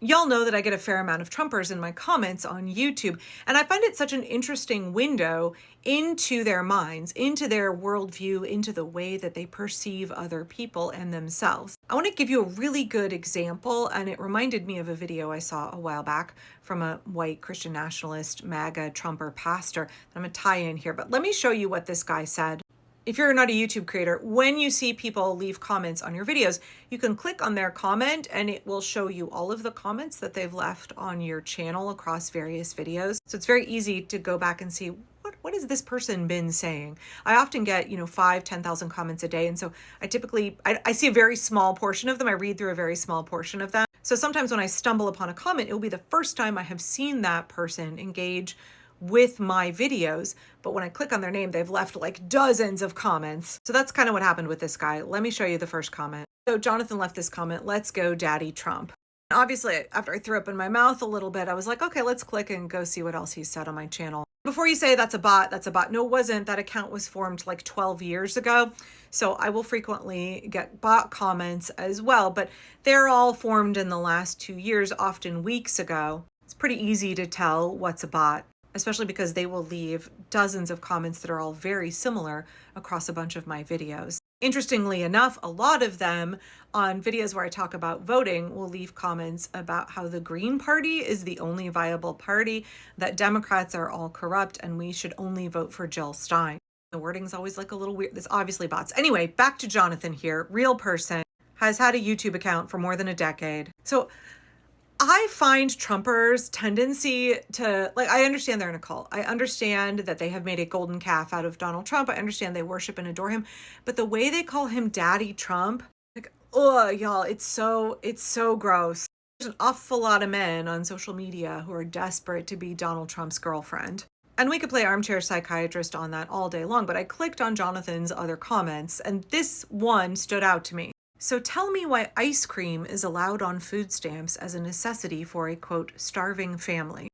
Y'all know that I get a fair amount of Trumpers in my comments on YouTube, and I find it such an interesting window into their minds, into their worldview, into the way that they perceive other people and themselves. I want to give you a really good example, and it reminded me of a video I saw a while back from a white Christian nationalist, MAGA Trumper pastor. I'm going to tie in here, but let me show you what this guy said. If you're not a YouTube creator, when you see people leave comments on your videos, you can click on their comment and it will show you all of the comments that they've left on your channel across various videos. So it's very easy to go back and see what has this person been saying. I often get, 5, 10,000 comments a day. And so I see a very small portion of them. I read through a very small portion of them. So sometimes when I stumble upon a comment, it will be the first time I have seen that person engage with my videos, but when I click on their name, they've left like dozens of comments. So that's kind of what happened with this guy. Let me show you the first comment. So Jonathan left this comment, "Let's go Daddy Trump." Obviously, after I threw up in my mouth a little bit, I was like, okay, let's click and go see what else he said on my channel. Before you say that's a bot, that's a bot. No, it wasn't. That account was formed like 12 years ago. So I will frequently get bot comments as well, but they're all formed in the last 2 years, often weeks ago. It's pretty easy to tell what's a bot, especially because they will leave dozens of comments that are all very similar across a bunch of my videos. Interestingly enough, a lot of them on videos where I talk about voting will leave comments about how the Green Party is the only viable party, that Democrats are all corrupt, and we should only vote for Jill Stein. The wording's always like a little weird. It's obviously bots. Anyway, back to Jonathan here. Real person, has had a YouTube account for more than a decade. So I find Trumpers' tendency to, I understand they're in a cult. I understand that they have made a golden calf out of Donald Trump. I understand they worship and adore him. But the way they call him Daddy Trump, y'all, it's so gross. There's an awful lot of men on social media who are desperate to be Donald Trump's girlfriend. And we could play armchair psychiatrist on that all day long, but I clicked on Jonathan's other comments, and this one stood out to me. "So tell me why ice cream is allowed on food stamps as a necessity for a, quote, starving family."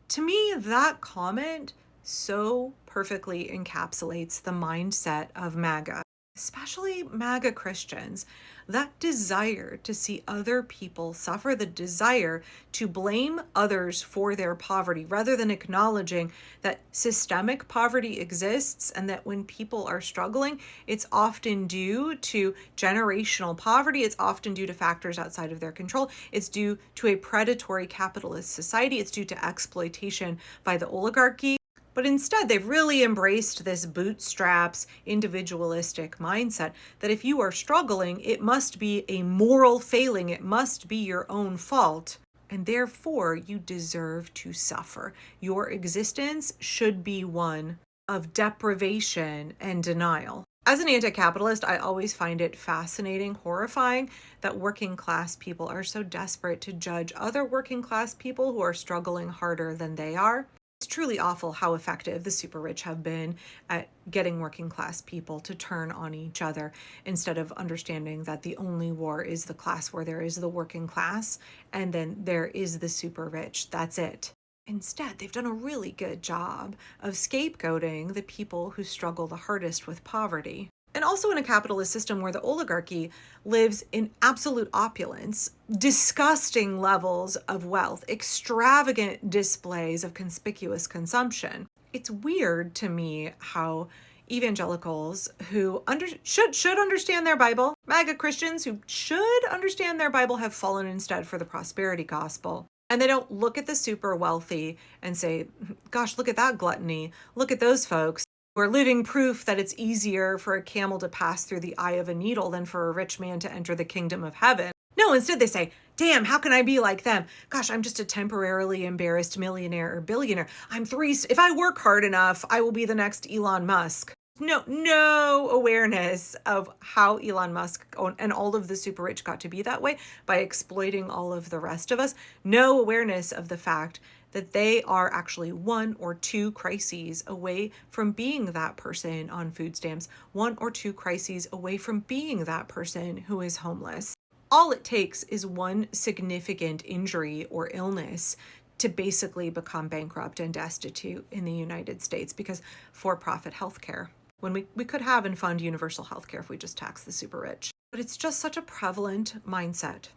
To me, that comment so perfectly encapsulates the mindset of MAGA, especially MAGA Christians. That desire to see other people suffer, the desire to blame others for their poverty, rather than acknowledging that systemic poverty exists and that when people are struggling, it's often due to generational poverty. It's often due to factors outside of their control. It's due to a predatory capitalist society. It's due to exploitation by the oligarchy. But instead, they've really embraced this bootstraps, individualistic mindset that if you are struggling, it must be a moral failing. It must be your own fault. And therefore, you deserve to suffer. Your existence should be one of deprivation and denial. As an anti-capitalist, I always find it fascinating, horrifying that working class people are so desperate to judge other working class people who are struggling harder than they are. It's truly awful how effective the super rich have been at getting working class people to turn on each other instead of understanding that the only war is the class where there is the working class and then there is the super rich. That's it. Instead, they've done a really good job of scapegoating the people who struggle the hardest with poverty. And also in a capitalist system where the oligarchy lives in absolute opulence, disgusting levels of wealth, extravagant displays of conspicuous consumption. It's weird to me how evangelicals who should understand their Bible, MAGA Christians who should understand their Bible, have fallen instead for the prosperity gospel. And they don't look at the super wealthy and say, gosh, look at that gluttony. Look at those folks. We're living proof that it's easier for a camel to pass through the eye of a needle than for a rich man to enter the kingdom of heaven. No, instead they say, damn, how can I be like them? Gosh, I'm just a temporarily embarrassed millionaire or billionaire. If I work hard enough, I will be the next Elon Musk. No awareness of how Elon Musk and all of the super rich got to be that way by exploiting all of the rest of us. No awareness of the fact that they are actually 1 or 2 crises away from being that person on food stamps, 1 or 2 crises away from being that person who is homeless. All it takes is one significant injury or illness to basically become bankrupt and destitute in the United States because for-profit healthcare, when we could have and fund universal healthcare if we just tax the super rich. But it's just such a prevalent mindset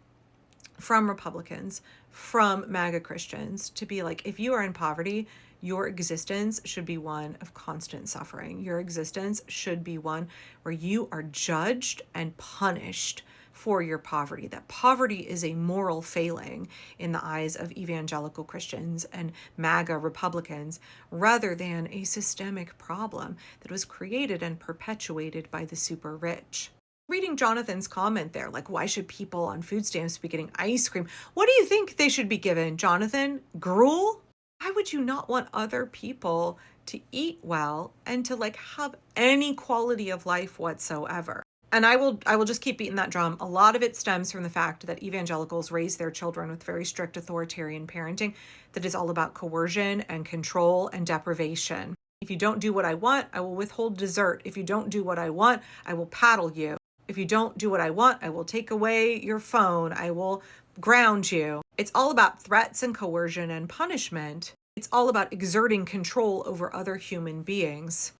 from Republicans, from MAGA Christians, to be like, if you are in poverty, your existence should be one of constant suffering. Your existence should be one where you are judged and punished for your poverty. That poverty is a moral failing in the eyes of evangelical Christians and MAGA Republicans, rather than a systemic problem that was created and perpetuated by the super rich. Reading Jonathan's comment there, like, why should people on food stamps be getting ice cream? What do you think they should be given, Jonathan? Gruel? Why would you not want other people to eat well and to like have any quality of life whatsoever? And I will just keep beating that drum. A lot of it stems from the fact that evangelicals raise their children with very strict authoritarian parenting that is all about coercion and control and deprivation. If you don't do what I want, I will withhold dessert. If you don't do what I want, I will paddle you. If you don't do what I want, I will take away your phone. I will ground you. It's all about threats and coercion and punishment. It's all about exerting control over other human beings.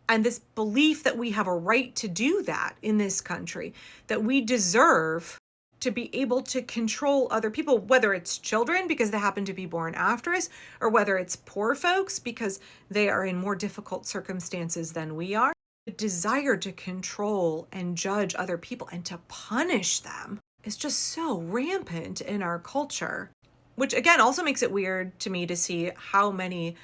And this belief that we have a right to do that in this country, that we deserve to be able to control other people, whether it's children because they happen to be born after us, or whether it's poor folks because they are in more difficult circumstances than we are. The desire to control and judge other people and to punish them is just so rampant in our culture, which again also makes it weird to me to see how many,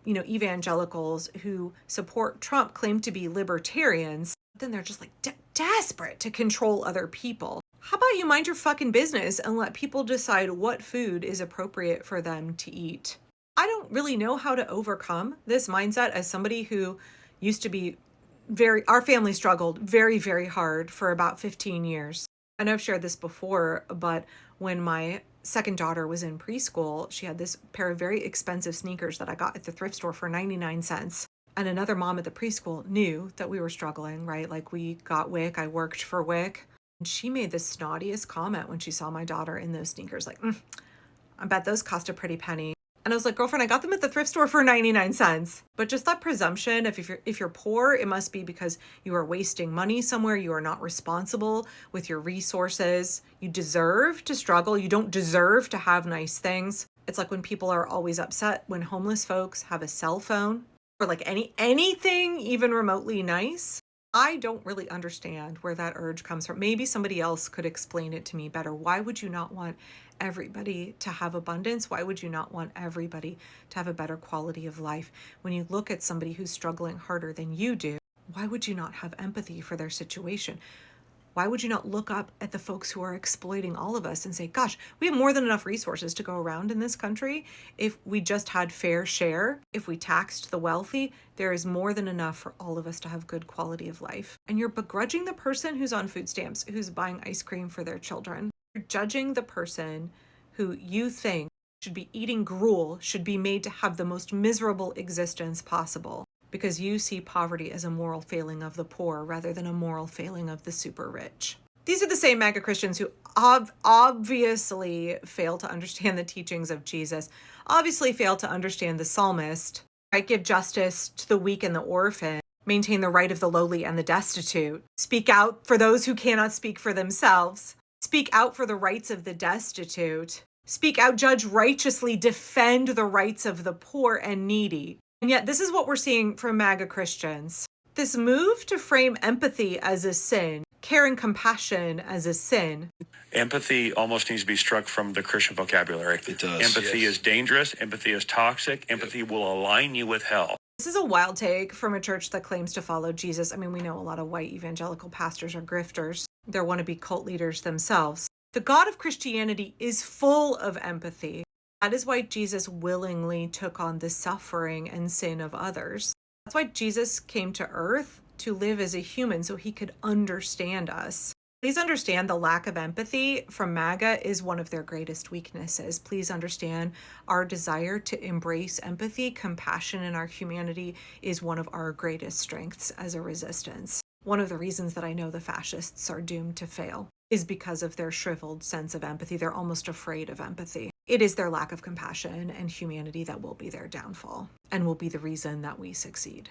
evangelicals who support Trump claim to be libertarians, but then they're just like desperate to control other people. How about you mind your fucking business and let people decide what food is appropriate for them to eat? I don't really know how to overcome this mindset as somebody who used to be our family struggled very, very hard for about 15 years. I know I've shared this before, but when my second daughter was in preschool, she had this pair of very expensive sneakers that I got at the thrift store for 99 cents. And another mom at the preschool knew that we were struggling, right? Like, we got WIC, I worked for WIC. And she made the snottiest comment when she saw my daughter in those sneakers, like, I bet those cost a pretty penny. And I was like, girlfriend, I got them at the thrift store for 99 cents. But just that presumption, if you're poor, it must be because you are wasting money somewhere. You are not responsible with your resources. You deserve to struggle. You don't deserve to have nice things. It's like when people are always upset when homeless folks have a cell phone or like anything even remotely nice. I don't really understand where that urge comes from. Maybe somebody else could explain it to me better. Why would you not want everybody to have abundance? Why would you not want everybody to have a better quality of life? When you look at somebody who's struggling harder than you do, why would you not have empathy for their situation? Why would you not look up at the folks who are exploiting all of us and say, gosh, we have more than enough resources to go around in this country. If we just had fair share, if we taxed the wealthy, there is more than enough for all of us to have good quality of life. And you're begrudging the person who's on food stamps, who's buying ice cream for their children. You're judging the person who you think should be eating gruel, should be made to have the most miserable existence possible, because you see poverty as a moral failing of the poor rather than a moral failing of the super rich. These are the same MAGA Christians who obviously fail to understand the teachings of Jesus, obviously fail to understand the psalmist, right? Give justice to the weak and the orphan, maintain the right of the lowly and the destitute, speak out for those who cannot speak for themselves, speak out for the rights of the destitute, speak out, judge righteously, defend the rights of the poor and needy. And yet this is what we're seeing from MAGA Christians. This move to frame empathy as a sin, care and compassion as a sin. Empathy almost needs to be struck from the Christian vocabulary. It does. Empathy is dangerous. Empathy is toxic. Empathy will align you with hell. This is a wild take from a church that claims to follow Jesus. I mean, we know a lot of white evangelical pastors are grifters. They're wannabe cult leaders themselves. The God of Christianity is full of empathy. That is why Jesus willingly took on the suffering and sin of others. That's why Jesus came to earth to live as a human so he could understand us. Please understand the lack of empathy from MAGA is one of their greatest weaknesses. Please understand our desire to embrace empathy, compassion in our humanity is one of our greatest strengths as a resistance. One of the reasons that I know the fascists are doomed to fail is because of their shriveled sense of empathy. They're almost afraid of empathy. It is their lack of compassion and humanity that will be their downfall and will be the reason that we succeed.